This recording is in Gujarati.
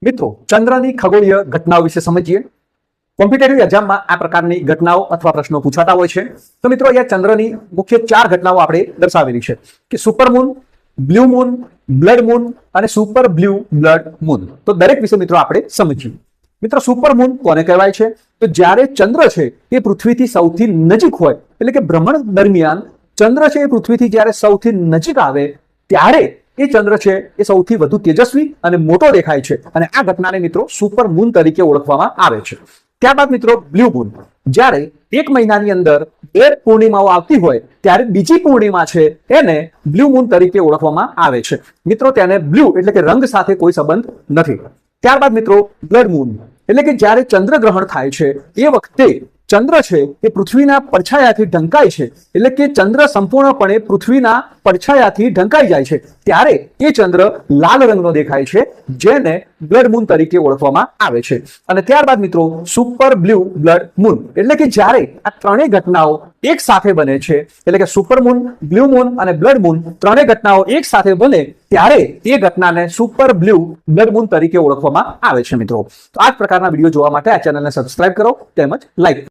મિત્રો ચંદ્રની ખગોળીય ઘટનાઓ વિશે સમજીએ। કોમ્પિટેટિવ એક્ઝામમાં આ પ્રકારની ઘટનાઓ અથવા પ્રશ્નો પૂછાતા હોય છે। તો મિત્રો અહીંયા ચંદ્રની મુખ્ય 4 ઘટનાઓ આપણે દર્શાવેલી છે કે સુપરમૂન, બ્લુ મૂન, બ્લડ મૂન અને સુપર બ્લુ બ્લડ મૂન। તો દરેક વિશે મિત્રો આપણે સમજીએ। મિત્રો સુપરમૂન કોને કહેવાય છે? તો જ્યારે ચંદ્ર છે એ પૃથ્વીથી સૌથી નજીક હોય, એટલે કે ભ્રમણ દરમિયાન ચંદ્ર છે એ પૃથ્વીથી જ્યારે સૌથી નજીક આવે ત્યારે એ ચંદ્ર છે એ સૌથી વધુ તેજસ્વી અને મોટો દેખાય છે અને આ ઘટનાને મિત્રો સુપર મૂન તરીકે ઓળખવામાં આવે છે। ત્યારબાદ મિત્રો બ્લુ મૂન, જ્યારે એક મહિનાની અંદર 2 પૂર્ણિમાઓ આવતી હોય ત્યારે બીજી પૂર્ણિમા છે એને બ્લુ મૂન તરીકે ઓળખવામાં આવે છે। મિત્રો તેને બ્લુ એટલે કે રંગ સાથે કોઈ સંબંધ નથી। ત્યારબાદ મિત્રો બ્લડ મૂન, એટલે કે જ્યારે ચંદ્રગ્રહણ થાય છે એ વખતે ચંદ્ર છે એ પૃથ્વીના પડછાયાથી ઢંકાય છે, એટલે કે ચંદ્ર સંપૂર્ણપણે પૃથ્વીના પડછાયાથી ઢંકાઈ જાય છે ત્યારે એ ચંદ્ર લાલ રંગનો દેખાય છે, જેને બ્લડ મૂન તરીકે ઓળખવામાં આવે છે। અને ત્યારબાદ મિત્રો સુપર બ્લુ બ્લડ મૂન, એટલે કે જ્યારે આ ત્રણેય ઘટનાઓ એક સાથે બને છે, એટલે કે સુપર મૂન, બ્લુ મૂન અને બ્લડ મૂન ત્રણેય ઘટનાઓ એક સાથે બને ત્યારે એ ઘટનાને સુપર બ્લુ બ્લડ મૂન તરીકે ઓળખવામાં આવે છે। મિત્રો તો આ જ પ્રકારના વિડીયો જોવા માટે આ ચેનલને સબસ્ક્રાઇબ કરો તેમજ લાઈક